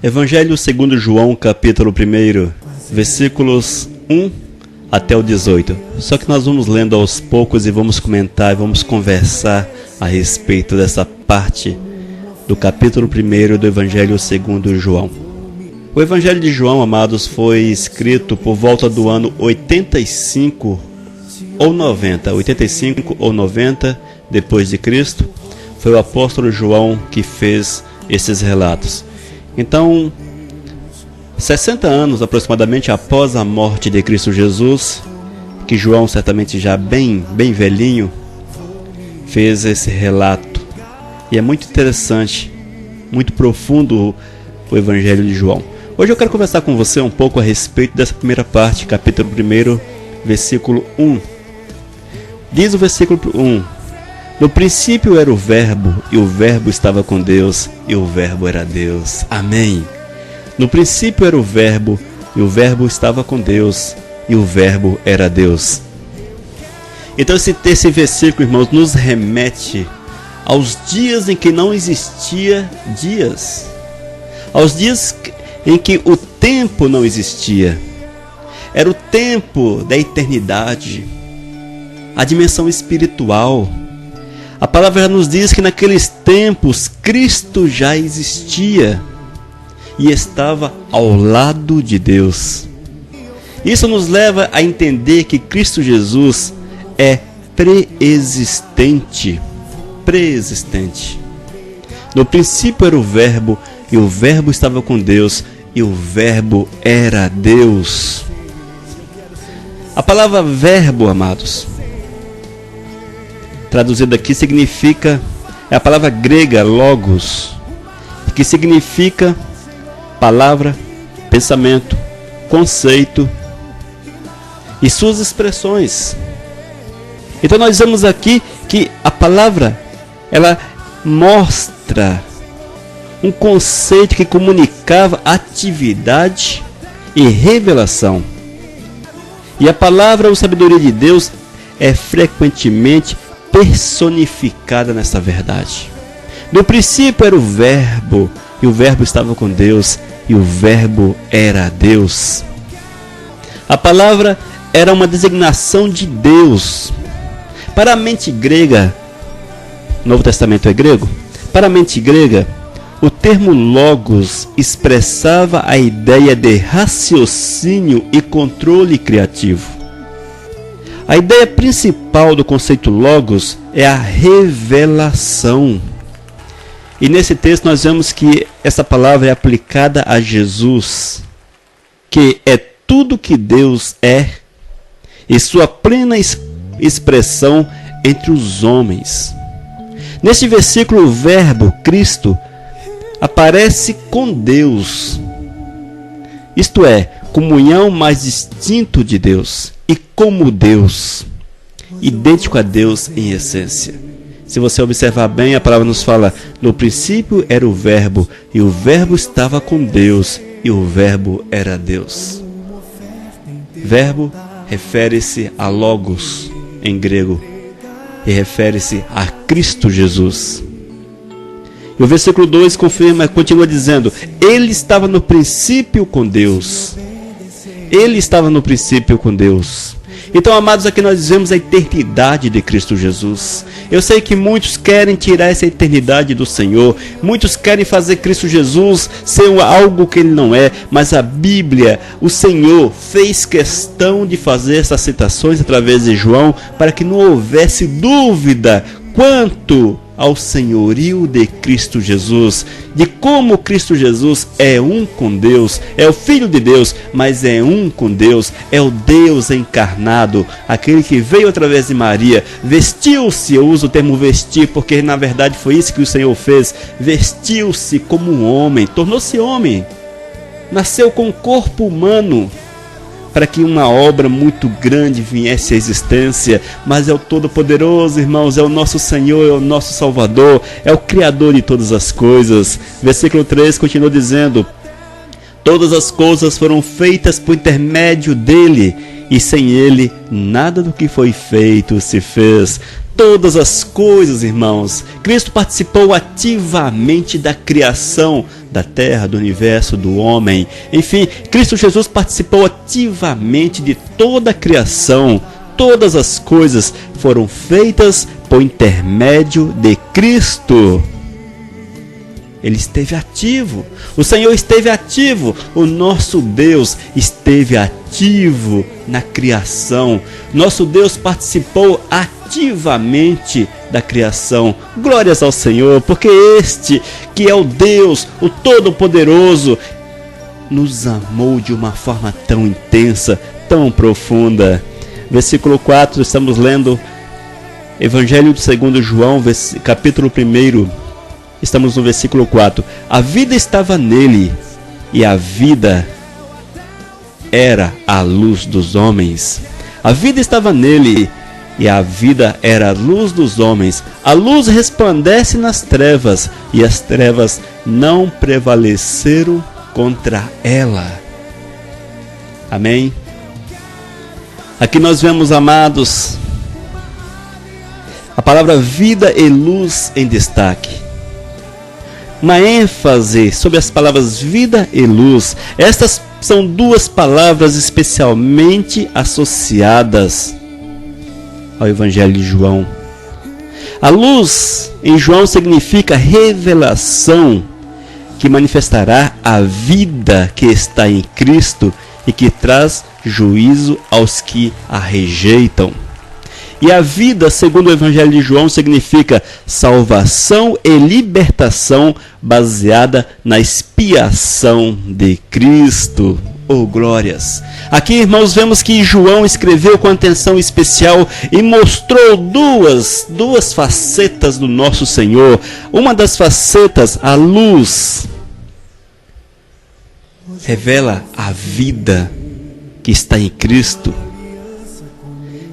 Evangelho segundo João, capítulo 1, versículos 1 até o 18. Só que nós vamos lendo aos poucos e vamos comentar e vamos conversar a respeito dessa parte do capítulo 1 do Evangelho segundo João. O Evangelho de João, amados, foi escrito por volta do ano 85 ou 90 depois de Cristo. Foi o apóstolo João que fez esses relatos. Então, 60 anos aproximadamente após a morte de Cristo Jesus, que João, certamente já bem velhinho, fez esse relato. E é muito interessante, muito profundo o Evangelho de João. Hoje eu quero conversar com você um pouco a respeito dessa primeira parte, capítulo 1, versículo 1. Diz o versículo 1: No princípio era o Verbo, e o Verbo estava com Deus, e o Verbo era Deus. Amém. No princípio era o Verbo, e o Verbo estava com Deus, e o Verbo era Deus. Então esse versículo, irmãos, nos remete aos dias em que não existia dias. Aos dias em que o tempo não existia. Era o tempo da eternidade, a dimensão espiritual. A palavra nos diz que naqueles tempos Cristo já existia e estava ao lado de Deus. Isso nos leva a entender que Cristo Jesus é preexistente. No princípio era o Verbo, e o Verbo estava com Deus, e o Verbo era Deus. A palavra verbo, amados, traduzida aqui, significa, é a palavra grega logos, que significa palavra, pensamento, conceito e suas expressões. Então nós vemos aqui que a palavra, ela mostra um conceito que comunicava atividade e revelação. E a palavra ou sabedoria de Deus é frequentemente personificada nessa verdade. No princípio era o Verbo, e o Verbo estava com Deus, e o Verbo era Deus. A palavra era uma designação de Deus. Para a mente grega, o Novo Testamento é grego, para a mente grega, o termo logos expressava a ideia de raciocínio e controle criativo. A ideia principal do conceito logos é a revelação. E nesse texto nós vemos que essa palavra é aplicada a Jesus, que é tudo que Deus é e sua plena expressão entre os homens. Neste versículo, o Verbo, Cristo, aparece com Deus, isto é, comunhão mais distinto de Deus, e como Deus, idêntico a Deus em essência. Se você observar bem, a palavra nos fala: no princípio era o Verbo, e o Verbo estava com Deus, e o Verbo era Deus. Verbo refere-se a logos em grego, e refere-se a Cristo Jesus. E o versículo 2 continua dizendo: Ele estava no princípio com Deus. Ele estava no princípio com Deus. Então, amados, aqui nós vemos a eternidade de Cristo Jesus. Eu sei que muitos querem tirar essa eternidade do Senhor. Muitos querem fazer Cristo Jesus ser algo que Ele não é. Mas a Bíblia, o Senhor, fez questão de fazer essas citações através de João para que não houvesse dúvida quanto ao senhorio de Cristo Jesus, de como Cristo Jesus é um com Deus, é o Filho de Deus, mas é um com Deus, é o Deus encarnado, aquele que veio através de Maria, vestiu-se, eu uso o termo vestir, porque na verdade foi isso que o Senhor fez, vestiu-se como um homem, tornou-se homem, nasceu com um corpo humano, para que uma obra muito grande viesse à existência, mas é o Todo-Poderoso, irmãos, é o nosso Senhor, é o nosso Salvador, é o Criador de todas as coisas. Versículo 3 continua dizendo: todas as coisas foram feitas por intermédio dele, e sem ele nada do que foi feito se fez. Todas as coisas, irmãos, Cristo participou ativamente da criação da terra, do universo, do homem. Enfim, Cristo Jesus participou ativamente de toda a criação. Todas as coisas foram feitas por intermédio de Cristo. Ele esteve ativo. O Senhor esteve ativo. O nosso Deus esteve ativo na criação. Nosso Deus participou ativamente da criação. Glórias ao Senhor, porque este que é o Deus, o Todo-Poderoso, nos amou de uma forma tão intensa, tão profunda. Versículo 4, estamos lendo Evangelho segundo João, capítulo 1. Estamos no versículo 4. A vida estava nele, e a vida era a luz dos homens. A vida estava nele, e a vida era a luz dos homens. A luz resplandece nas trevas, e as trevas não prevaleceram contra ela. Amém? Aqui nós vemos, amados, a palavra vida e luz em destaque. Uma ênfase sobre as palavras vida e luz. Estas são duas palavras especialmente associadas ao Evangelho de João. A luz em João significa revelação, que manifestará a vida que está em Cristo e que traz juízo aos que a rejeitam. E a vida, segundo o Evangelho de João, significa salvação e libertação baseada na expiação de Cristo. Oh, glórias! Aqui, irmãos, vemos que João escreveu com atenção especial e mostrou duas facetas do nosso Senhor. Uma das facetas, a luz, revela a vida que está em Cristo.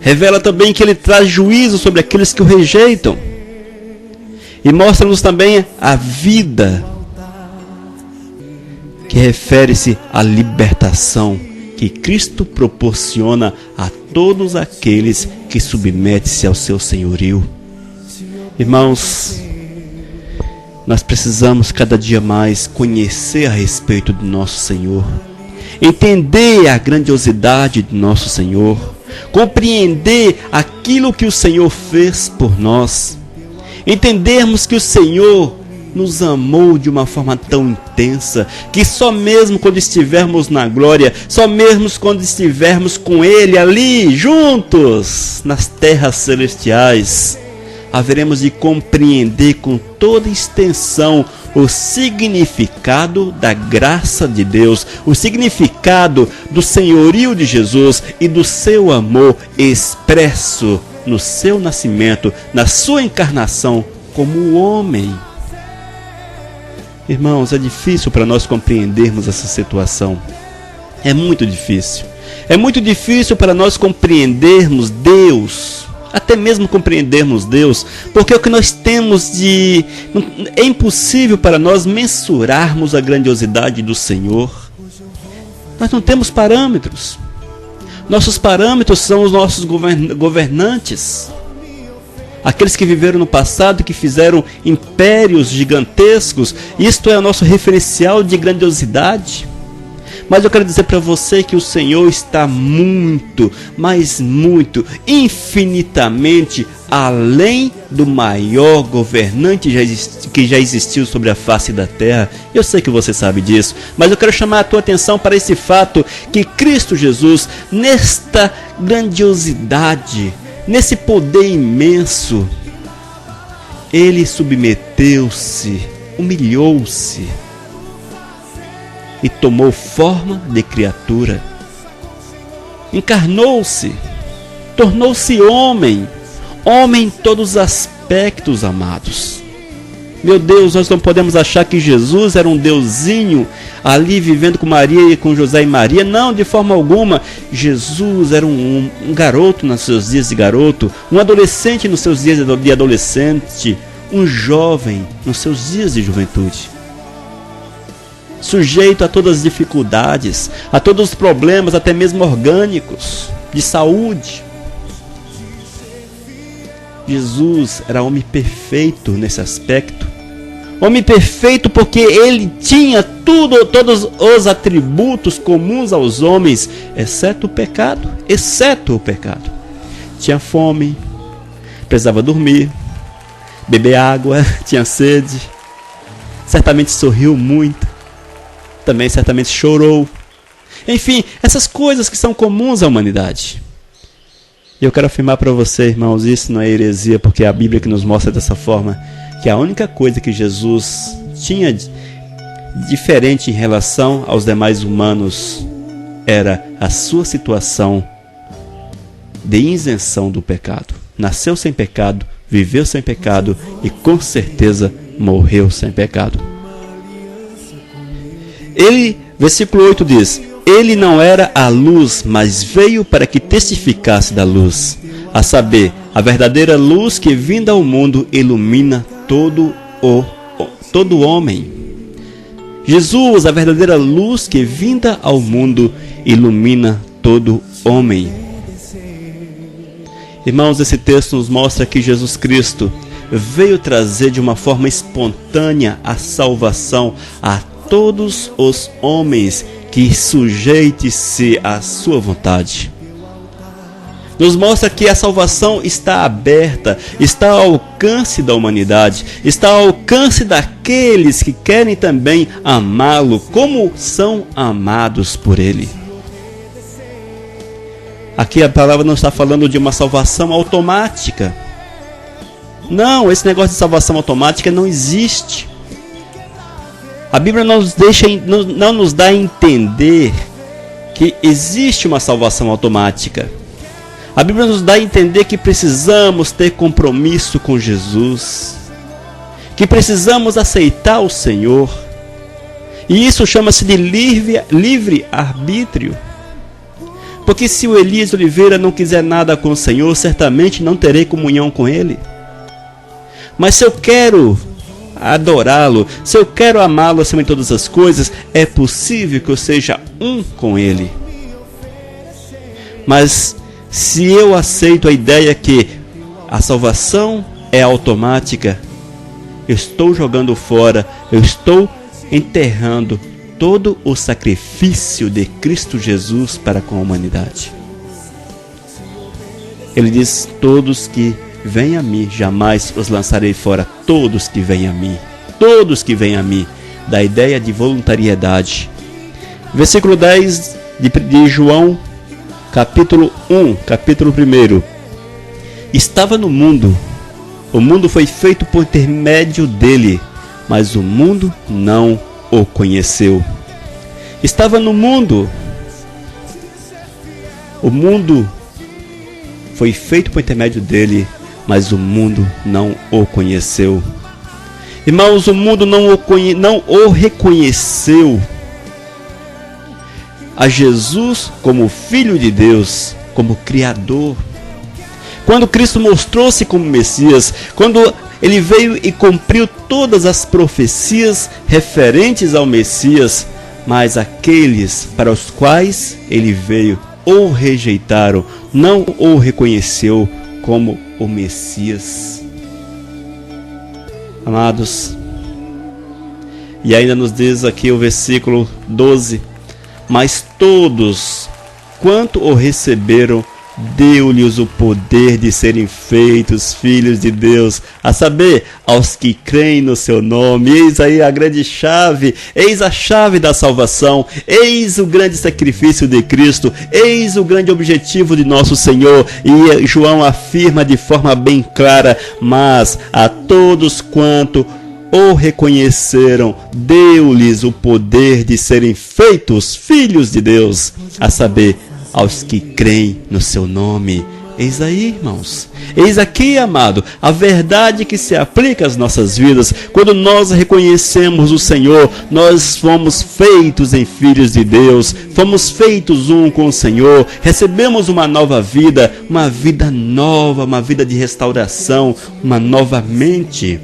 Revela também que ele traz juízo sobre aqueles que o rejeitam. E mostra-nos também a vida, que refere-se à libertação que Cristo proporciona a todos aqueles que submetem-se ao seu senhorio. Irmãos, nós precisamos cada dia mais conhecer a respeito do nosso Senhor, entender a grandiosidade do nosso Senhor, compreender aquilo que o Senhor fez por nós, entendermos que o Senhor nos amou de uma forma tão intensa, que só mesmo quando estivermos na glória, só mesmo quando estivermos com Ele ali, juntos, nas terras celestiais, haveremos de compreender com toda extensão o significado da graça de Deus, o significado do senhorio de Jesus e do seu amor expresso no seu nascimento, na sua encarnação como homem. Irmãos, é difícil para nós compreendermos essa situação. É muito difícil. É muito difícil para nós compreendermos Deus, até mesmo compreendermos Deus, porque o que nós temos de... é impossível para nós mensurarmos a grandiosidade do Senhor. Nós não temos parâmetros. Nossos parâmetros são os nossos governantes. Aqueles que viveram no passado, que fizeram impérios gigantescos. Isto é o nosso referencial de grandiosidade. Mas eu quero dizer para você que o Senhor está muito, mas muito, infinitamente além do maior governante que já existiu sobre a face da terra. Eu sei que você sabe disso, mas eu quero chamar a tua atenção para esse fato que Cristo Jesus, nesta grandiosidade, nesse poder imenso, Ele submeteu-se, humilhou-se, e tomou forma de criatura, encarnou-se, tornou-se homem, homem em todos os aspectos, amados. Meu Deus, nós não podemos achar que Jesus era um deusinho ali vivendo com Maria e com José e Maria. Não, de forma alguma. Jesus era um garoto nos seus dias de garoto, um adolescente nos seus dias de adolescente, um jovem nos seus dias de juventude, sujeito a todas as dificuldades, a todos os problemas, até mesmo orgânicos, de saúde. Jesus era homem perfeito nesse aspecto, Homem perfeito porque ele tinha todos os atributos comuns aos homens, exceto o pecado. Tinha fome, precisava dormir, beber água, tinha sede. Certamente sorriu muito, também certamente chorou. Enfim, essas coisas que são comuns à humanidade. E eu quero afirmar para você, irmãos, isso não é heresia, porque é a Bíblia que nos mostra dessa forma, que a única coisa que Jesus tinha diferente em relação aos demais humanos era a sua situação de isenção do pecado. Nasceu sem pecado, viveu sem pecado e com certeza morreu sem pecado. Ele, versículo 8 diz: ele não era a luz, mas veio para que testificasse da luz, a saber, a verdadeira luz que vinda ao mundo ilumina todo homem. Jesus, a verdadeira luz que vinda ao mundo ilumina todo homem. Irmãos, esse texto nos mostra que Jesus Cristo veio trazer de uma forma espontânea a salvação a todos os homens, que sujeite-se à sua vontade. Nos mostra que a salvação está aberta, está ao alcance da humanidade, está ao alcance daqueles que querem também amá-lo, como são amados por ele. Aqui a palavra não está falando de uma salvação automática. Não, esse negócio de salvação automática não existe. A Bíblia não nos dá a entender que existe uma salvação automática. A Bíblia nos dá a entender que precisamos ter compromisso com Jesus, que precisamos aceitar o Senhor. E isso chama-se de livre arbítrio. Porque se o Elias Oliveira não quiser nada com o Senhor, certamente não terei comunhão com Ele. Mas se eu quero adorá-lo, se eu quero amá-lo acima de todas as coisas, é possível que eu seja um com Ele. Mas se eu aceito a ideia que a salvação é automática, eu estou jogando fora, eu estou enterrando todo o sacrifício de Cristo Jesus para com a humanidade. Ele diz: todos que vêm a mim, jamais os lançarei fora. Todos que vêm a mim, todos que vêm a mim, da ideia de voluntariedade. Versículo 10 de João, capítulo 1, capítulo 1. Estava no mundo, o mundo foi feito por intermédio dele, mas o mundo não o conheceu. Estava no mundo, o mundo foi feito por intermédio dele, mas o mundo não o conheceu. Irmãos, o mundo não o reconheceu a Jesus como Filho de Deus, como Criador. Quando Cristo mostrou-se como Messias, quando ele veio e cumpriu todas as profecias referentes ao Messias, mas aqueles para os quais ele veio o rejeitaram, não o reconheceu como o Messias. Amados, e ainda nos diz aqui o versículo 12: mas todos quanto o receberam, deu-lhes o poder de serem feitos filhos de Deus, a saber, aos que creem no seu nome. Eis aí a grande chave, eis a chave da salvação, eis o grande sacrifício de Cristo, eis o grande objetivo de nosso Senhor. E João afirma de forma bem clara: mas a todos quanto o reconheceram, deu-lhes o poder de serem feitos filhos de Deus, a saber, aos que creem no seu nome. Eis aí, irmãos, eis aqui, amado, a verdade que se aplica às nossas vidas. Quando nós reconhecemos o Senhor, nós fomos feitos em filhos de Deus, fomos feitos um com o Senhor, recebemos uma nova vida nova, uma vida de restauração, uma nova mente.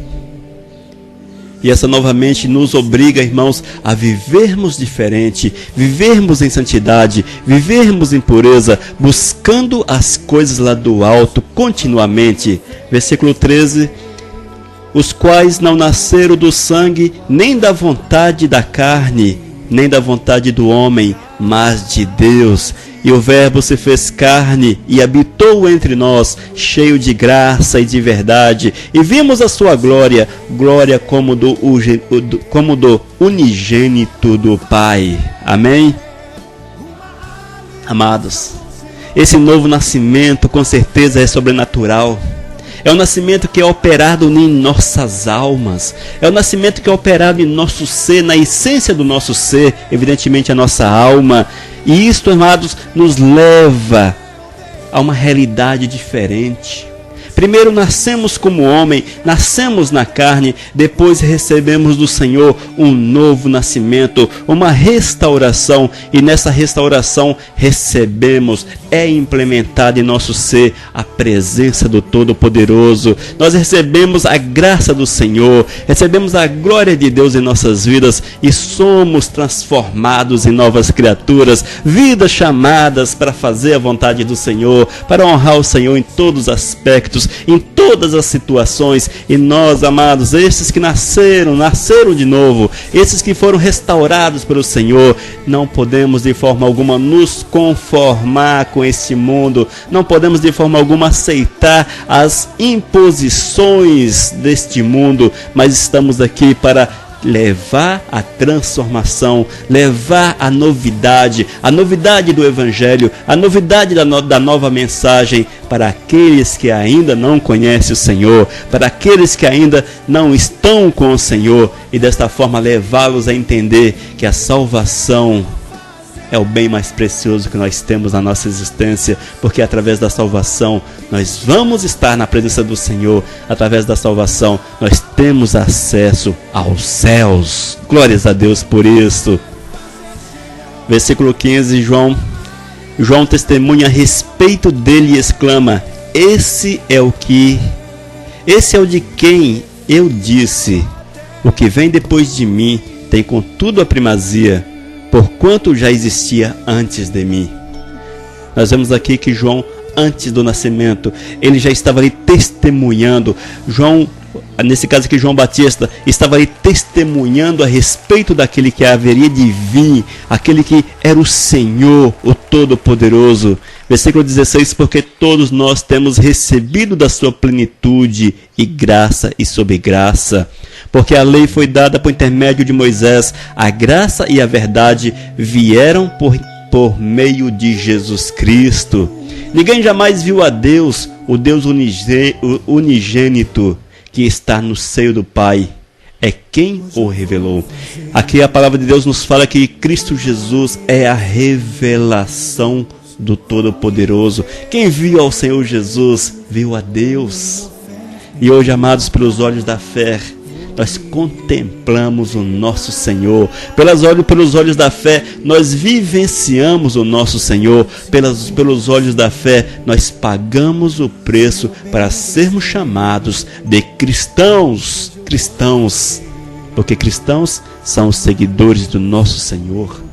E essa novamente nos obriga, irmãos, a vivermos diferente, vivermos em santidade, vivermos em pureza, buscando as coisas lá do alto continuamente. Versículo 13, os quais não nasceram do sangue, nem da vontade da carne, nem da vontade do homem, mas de Deus. E o Verbo se fez carne e habitou entre nós, cheio de graça e de verdade. E vimos a sua glória, glória como do unigênito do Pai. Amém? Amados, esse novo nascimento com certeza é sobrenatural. É o nascimento que é operado em nossas almas. É o nascimento que é operado em nosso ser, na essência do nosso ser, evidentemente a nossa alma. E isto, amados, nos leva a uma realidade diferente. Primeiro nascemos como homem, nascemos na carne, depois recebemos do Senhor um novo nascimento, uma restauração, e nessa restauração recebemos, é implementada em nosso ser a presença do Todo-Poderoso. Nós recebemos a graça do Senhor, recebemos a glória de Deus em nossas vidas e somos transformados em novas criaturas, vidas chamadas para fazer a vontade do Senhor, para honrar o Senhor em todos os aspectos, em todas as situações. E nós, amados, esses que nasceram de novo, esses que foram restaurados pelo Senhor, não podemos de forma alguma nos conformar com este mundo, não podemos de forma alguma aceitar as imposições deste mundo, mas estamos aqui para levar a transformação, levar a novidade do Evangelho, a novidade da nova mensagem para aqueles que ainda não conhecem o Senhor, para aqueles que ainda não estão com o Senhor, e desta forma levá-los a entender que a salvação é o bem mais precioso que nós temos na nossa existência, porque através da salvação nós vamos estar na presença do Senhor. Através da salvação nós temos acesso aos céus. Glórias a Deus por isso. Versículo 15, João testemunha a respeito dele e exclama: Esse é o de quem eu disse, o que vem depois de mim tem contudo a primazia, porquanto já existia antes de mim. Nós vemos aqui que João, antes do nascimento, ele já estava ali testemunhando. João, nesse caso aqui, João Batista, estava ali testemunhando a respeito daquele que haveria de vir, aquele que era o Senhor, o Todo-Poderoso. Versículo 16, porque todos nós temos recebido da sua plenitude e graça e sob graça. Porque a lei foi dada por intermédio de Moisés, a graça e a verdade vieram por meio de Jesus Cristo. Ninguém jamais viu a Deus, o Deus unigênito que está no seio do Pai. É quem o revelou. Aqui a palavra de Deus nos fala que Cristo Jesus é a revelação do Todo-Poderoso. Quem viu ao Senhor Jesus, viu a Deus. E hoje, amados, pelos olhos da fé, nós contemplamos o nosso Senhor. Pelos olhos da fé, nós vivenciamos o nosso Senhor. Pelos olhos da fé, nós pagamos o preço para sermos chamados de cristãos. Porque cristãos são os seguidores do nosso Senhor.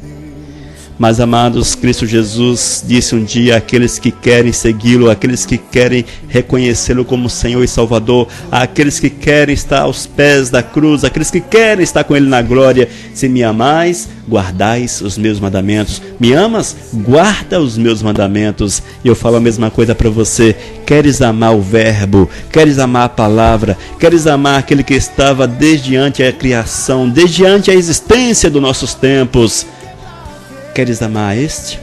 Mas, amados, Cristo Jesus disse um dia àqueles que querem segui-lo, àqueles que querem reconhecê-lo como Senhor e Salvador, àqueles que querem estar aos pés da cruz, àqueles que querem estar com Ele na glória: se me amais, guardais os meus mandamentos. Me amas? Guarda os meus mandamentos. E eu falo a mesma coisa para você. Queres amar o Verbo? Queres amar a palavra? Queres amar aquele que estava desde antes a criação, desde antes a existência dos nossos tempos? Queres amar este?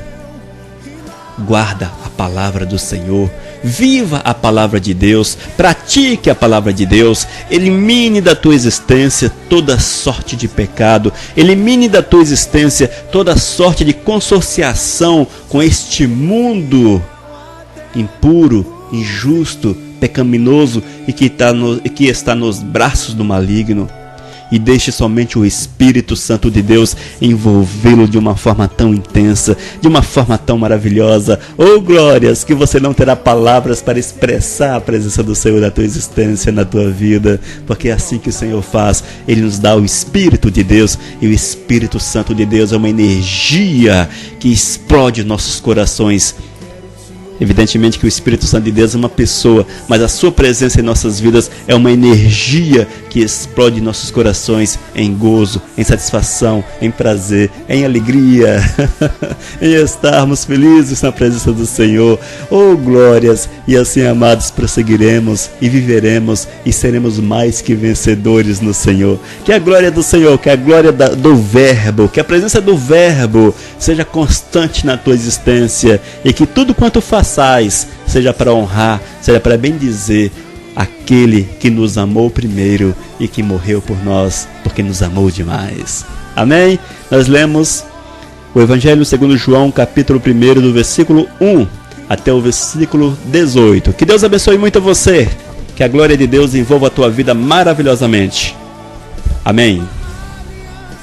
Guarda a palavra do Senhor, viva a palavra de Deus, pratique a palavra de Deus, elimine da tua existência toda sorte de pecado, elimine da tua existência toda sorte de consociação com este mundo impuro, injusto, pecaminoso e que está nos braços do maligno. E deixe somente o Espírito Santo de Deus envolvê-lo de uma forma tão intensa, de uma forma tão maravilhosa. Oh, glórias, que você não terá palavras para expressar a presença do Senhor na tua existência, na tua vida, porque é assim que o Senhor faz. Ele nos dá o Espírito de Deus, e o Espírito Santo de Deus é uma energia que explode nossos corações. Evidentemente que o Espírito Santo de Deus é uma pessoa, mas a sua presença em nossas vidas é uma energia que explode em nossos corações em gozo, em satisfação, em prazer, em alegria, em estarmos felizes na presença do Senhor. Oh, glórias! E assim, amados, prosseguiremos e viveremos e seremos mais que vencedores no Senhor. Que a glória do Senhor, que a glória do Verbo, que a presença do Verbo seja constante na tua existência e que tudo quanto façais seja para honrar, seja para bendizer aquele que nos amou primeiro e que morreu por nós, porque nos amou demais. Amém? Nós lemos o Evangelho segundo João, capítulo 1, do versículo 1 até o versículo 18. Que Deus abençoe muito você, que a glória de Deus envolva a tua vida maravilhosamente. Amém.